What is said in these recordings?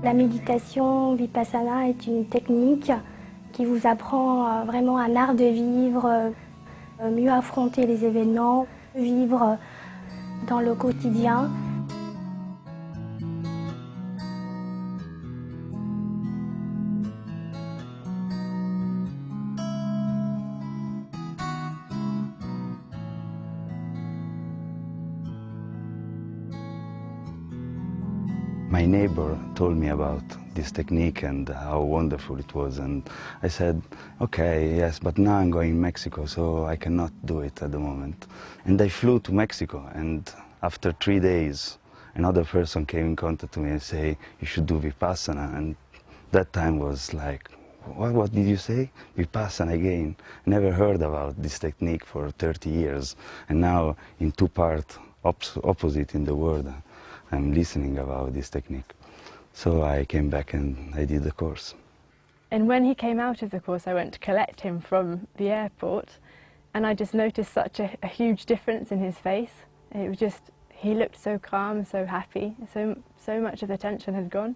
La méditation Vipassana est une technique qui vous apprend vraiment un art de vivre, mieux affronter les événements, vivre dans le quotidien. My neighbor told me about this technique and how wonderful it was, and I said, okay, yes, but now I'm going to Mexico, so I cannot do it at the moment. And I flew to Mexico, and after 3 days, another person came in contact with me and say, you should do Vipassana, and that time was like, what did you say? Vipassana again. I never heard about this technique for 30 years, and now in two parts opposite in the world, I'm listening about this technique. So I came back and I did the course. And when he came out of the course, I went to collect him from the airport, and I just noticed such a huge difference in his face. It was just, he looked so calm, so happy, so much of the tension had gone.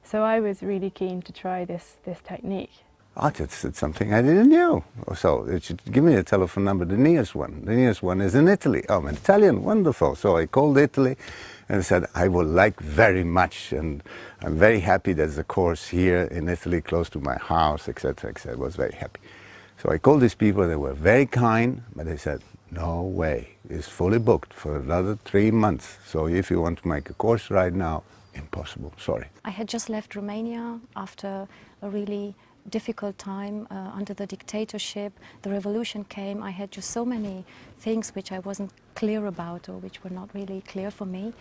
So I was really keen to try this technique. Oh, it's something I didn't know. So it should give me a telephone number, the nearest one. The nearest one is in Italy. Oh, I'm Italian, wonderful. So I called Italy and said, I would like very much, and I'm very happy there's a course here in Italy close to my house, etc., etc. I was very happy. So I called these people, they were very kind, but they said, no way, it's fully booked for another 3 months. So if you want to make a course right now, impossible, sorry. I had just left Romania after a really difficult time under the dictatorship. The revolution came. I had just so many things which I wasn't clear about, or which were not really clear for me.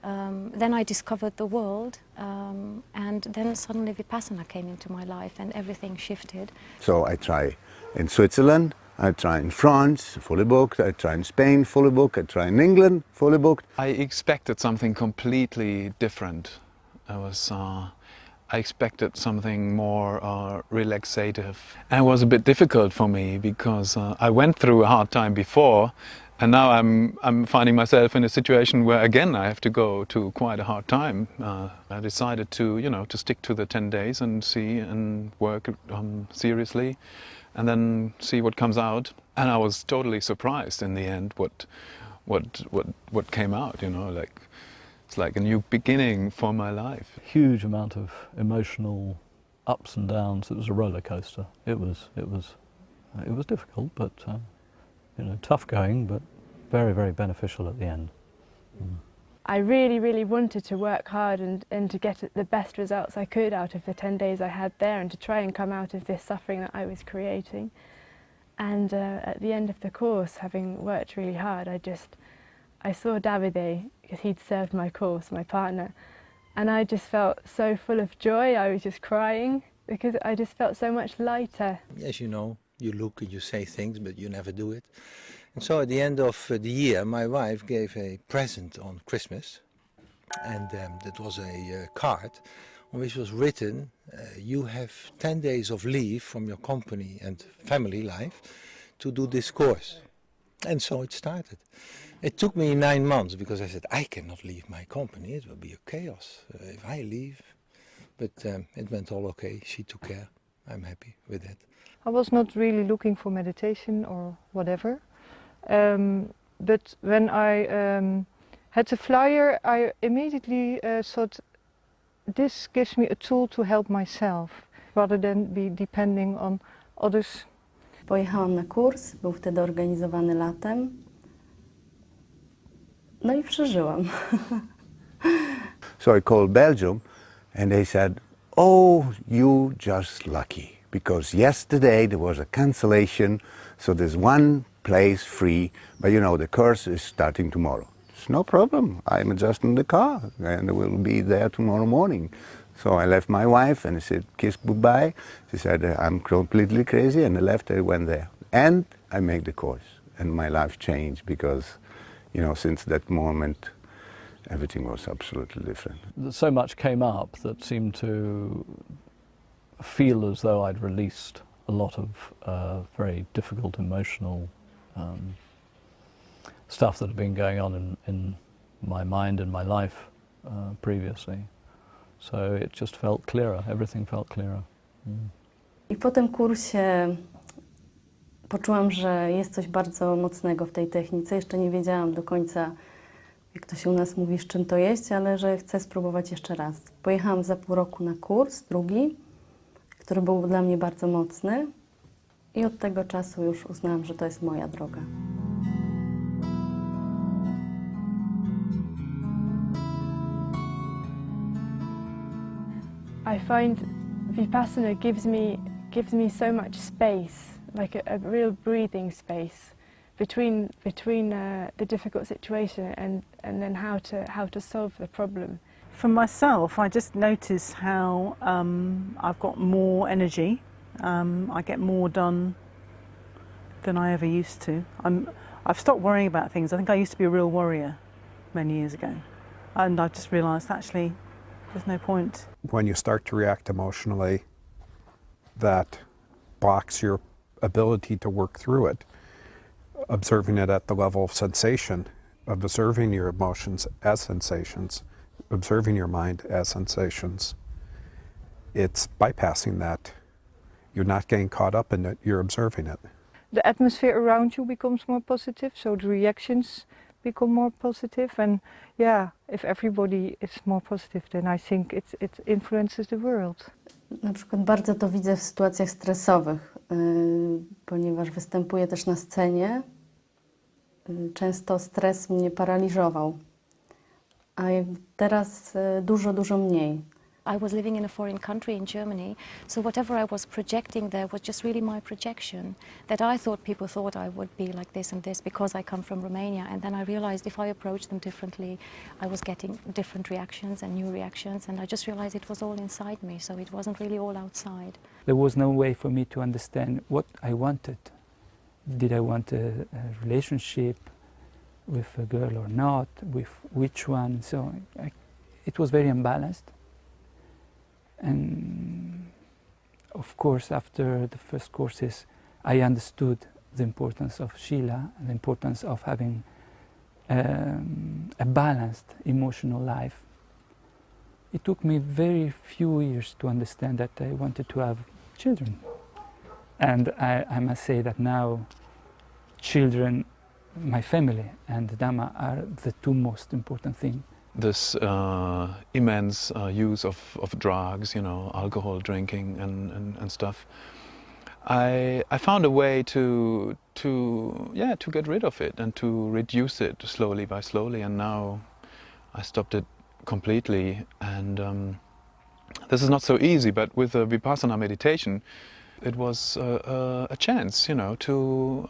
Then I discovered the world, and then suddenly Vipassana came into my life and everything shifted. So I try in Switzerland, I try in France, fully booked, I try in Spain, fully booked, I try in England, fully booked. I expected something completely different. I expected something more relaxative. And it was a bit difficult for me because I went through a hard time before, and now I'm finding myself in a situation where again I have to go to quite a hard time. I decided to, to stick to the 10 days and see and work seriously, and then see what comes out. And I was totally surprised in the end what came out. It's like a new beginning for my life. Huge amount of emotional ups and downs. It was a roller coaster. It was difficult, but tough going, but very, very beneficial at the end. I really, really wanted to work hard and to get the best results I could out of the 10 days I had there, and to try and come out of this suffering that I was creating. And at the end of the course, having worked really hard, I saw Davide, because he'd served my course, my partner, and I just felt so full of joy. I was just crying because I just felt so much lighter. As you know, you look and you say things, but you never do it. And so at the end of the year, my wife gave a present on Christmas, and that was a card on which was written, you have 10 days of leave from your company and family life to do this course. And so it started. It took me 9 months because I said, I cannot leave my company, it will be a chaos if I leave. But it went all okay, she took care, I'm happy with that. I was not really looking for meditation or whatever, but when I had the flyer, I immediately thought, this gives me a tool to help myself, rather than be depending on others. Pojechałam na kurs, był wtedy organizowany latem. No I przeżyłam. So I called Belgium and they said, oh, you just lucky, because yesterday there was a cancellation, so there's one place free, but the course is starting tomorrow. It's no problem, I'm adjusting the car and I will be there tomorrow morning. So I left my wife and I said, kiss goodbye. She said, I'm completely crazy, and I left, I went there. And I made the course, and my life changed because, since that moment, everything was absolutely different. So much came up that seemed to feel as though I'd released a lot of very difficult emotional stuff that had been going on in my mind and my life previously. So it just felt clearer, everything felt clearer. I po tym kursie poczułam, że jest coś bardzo mocnego w tej technice. Jeszcze nie wiedziałam do końca, jak to się u nas mówi, z czym to jest, ale że chcę spróbować jeszcze raz. Pojechałam za pół roku na kurs, drugi, który był dla mnie bardzo mocny i od tego czasu już uznałam, że to jest moja droga. I find Vipassana gives me so much space, like a real breathing space between the difficult situation and then how to solve the problem. For myself, I just notice how I've got more energy. I get more done than I ever used to. I've stopped worrying about things. I think I used to be a real worrier many years ago, and I just realised actually there's no point. When you start to react emotionally, that blocks your ability to work through it. Observing it at the level of sensation, observing your emotions as sensations, observing your mind as sensations, it's bypassing that. You're not getting caught up in it, you're observing it. The atmosphere around you becomes more positive, so the reactions become more positive, and yeah, if everybody is more positive, then I think it influences the world. Na przykład bardzo to widzę w sytuacjach stresowych, ponieważ występuję też na scenie. Często stres mnie paraliżował, a teraz dużo mniej. I was living in a foreign country in Germany, so whatever I was projecting there was just really my projection, that I thought people thought I would be like this and this because I come from Romania, and then I realized if I approached them differently, I was getting different reactions and new reactions, and I just realized it was all inside me, so it wasn't really all outside. There was no way for me to understand what I wanted. Did I want a relationship with a girl or not, with which one? So it was very unbalanced. And of course, after the first courses, I understood the importance of Shila and the importance of having a balanced emotional life. It took me very few years to understand that I wanted to have children. And I must say that now children, my family and the Dhamma are the two most important things. This immense use of drugs, you know, alcohol drinking and stuff. I found a way to get rid of it and to reduce it slowly by slowly, and now I stopped it completely. And this is not so easy, but with the Vipassana meditation, it was a chance, you know, to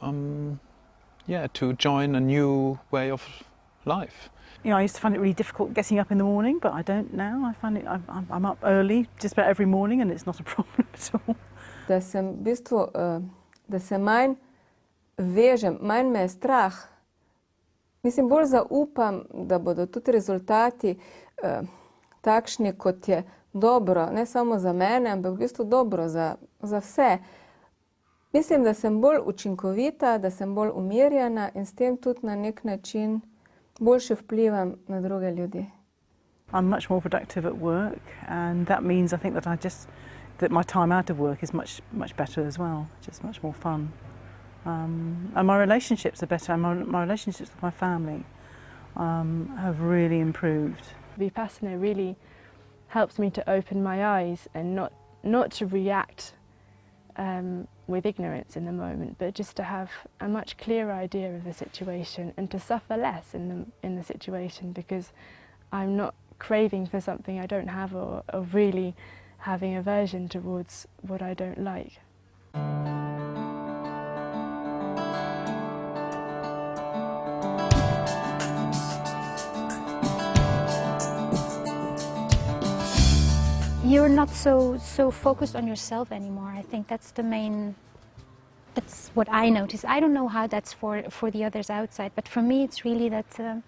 join a new way of life. You know, I used to find it really difficult getting up in the morning, but I don't now. I find it, I'm up early just about every morning, and it's not a problem at all. Da sem v bistvu, da se manj vežem, manj me je strah. Mislim, bolj zaupam, da bodo tudi rezultati takšni, kot je dobro, ne samo za mene, ampak v bistvu dobro za vse. Mislim, da sem bolj učinkovita, da sem bolj umirjena in s tem tudi na nek način boljše vplivam na druge ljudi. I'm much more productive at work, and that means I think that my time out of work is much better as well, just much more fun. And my relationships are better, and my relationships with my family have really improved. Vipassana really helps me to open my eyes and not to react with ignorance in the moment, but just to have a much clearer idea of the situation and to suffer less in the situation, because I'm not craving for something I don't have or really having aversion towards what I don't like. You're not so focused on yourself anymore. I think that's what I notice. I don't know how that's for the others outside, but for me it's really that,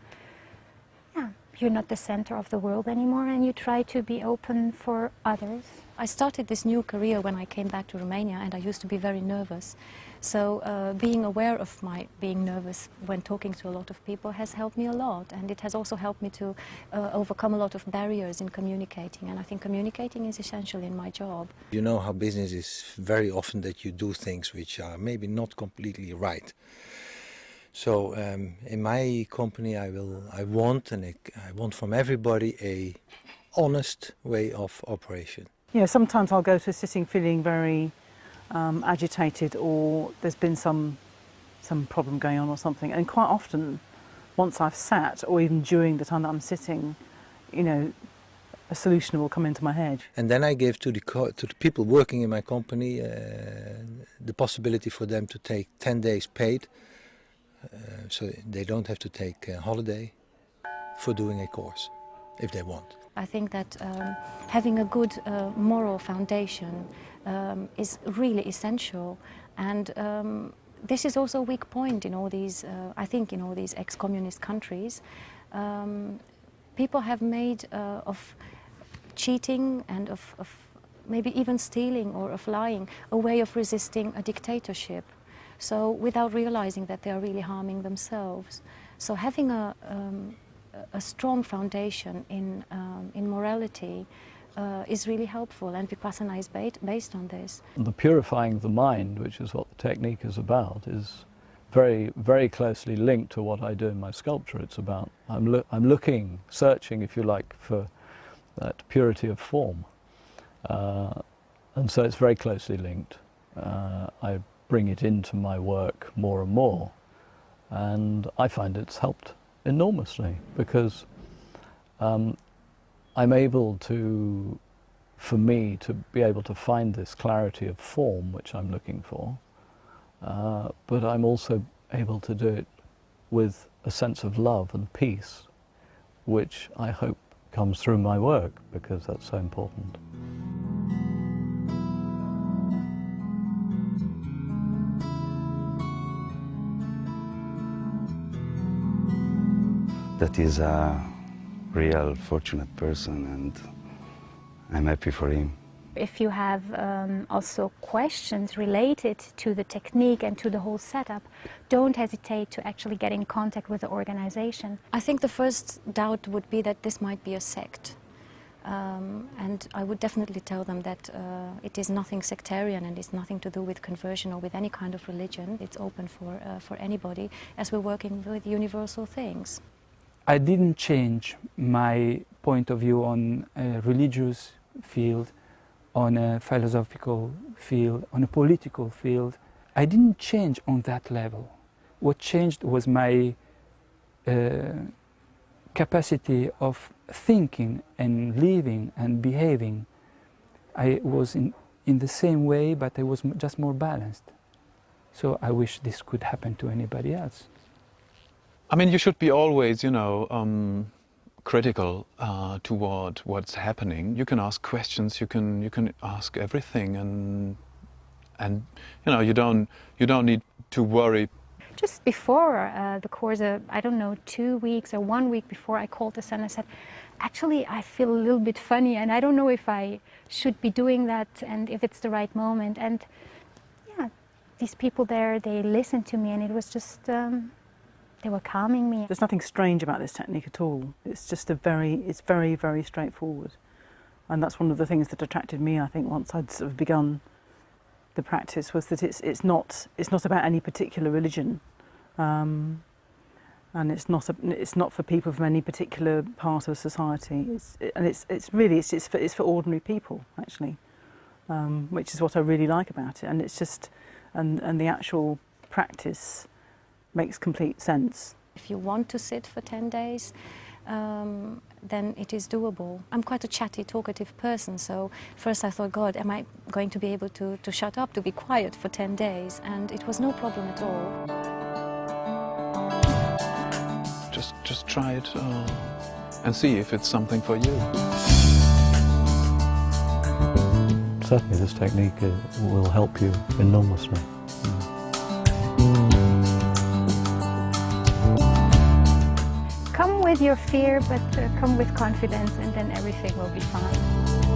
you're not the center of the world anymore, and you try to be open for others. I started this new career when I came back to Romania, and I used to be very nervous. So being aware of my being nervous when talking to a lot of people has helped me a lot, and it has also helped me to overcome a lot of barriers in communicating, and I think communicating is essential in my job. You know how business is very often that you do things which are maybe not completely right. So in my company I want from everybody a honest way of operation. Yeah, sometimes I'll go to a sitting feeling very agitated, or there's been some problem going on or something, and quite often once I've sat, or even during the time that I'm sitting, you know, a solution will come into my head. And then I give to the people working in my company the possibility for them to take 10 days paid, so they don't have to take a holiday for doing a course if they want. I think that having a good moral foundation is really essential, and this is also a weak point in all these, I think in all these ex-communist countries. People have made of cheating and of maybe even stealing or of lying a way of resisting a dictatorship, so without realizing that they are really harming themselves. So having a strong foundation in morality is really helpful, and Vipassana is based on this. The purifying of the mind, which is what the technique is about, is very, very closely linked to what I do in my sculpture. It's about, I'm looking, searching, if you like, for that purity of form. And so it's very closely linked. I bring it into my work more and more, and I find it's helped enormously, because I'm able to, for me, to be able to find this clarity of form which I'm looking for, but I'm also able to do it with a sense of love and peace, which I hope comes through my work, because that's so important. That is a real fortunate person, and I'm happy for him. If you have also questions related to the technique and to the whole setup, don't hesitate to actually get in contact with the organization. I think the first doubt would be that this might be a sect. And I would definitely tell them that it is nothing sectarian, and it's nothing to do with conversion or with any kind of religion. It's open for anybody, as we're working with universal things. I didn't change my point of view on a religious field, on a philosophical field, on a political field. I didn't change on that level. What changed was my capacity of thinking and living and behaving. I was in the same way, but I was just more balanced. So I wish this could happen to anybody else. I mean, you should be always, you know, critical toward what's happening. You can ask questions. You can ask everything, and you know, you don't need to worry. Just before the course, I don't know, 2 weeks or 1 week before, I called the son and said, actually, I feel a little bit funny, and I don't know if I should be doing that and if it's the right moment. And yeah, these people there, they listened to me, and it was just. They were calming me. There's nothing strange about this technique at all. It's just it's very, very straightforward. And that's one of the things that attracted me, I think, once I'd sort of begun the practice, was that it's not about any particular religion. And it's not for people from any particular part of society. It's for ordinary people, actually, which is what I really like about it. And it's just, and the actual practice makes complete sense. If you want to sit for 10 days, then it is doable. I'm quite a chatty, talkative person, so first I thought, God, am I going to be able to shut up, to be quiet for 10 days? And it was no problem at all. Just try it and see if it's something for you. Certainly this technique will help you enormously. with your fear, but come with confidence, and then everything will be fine.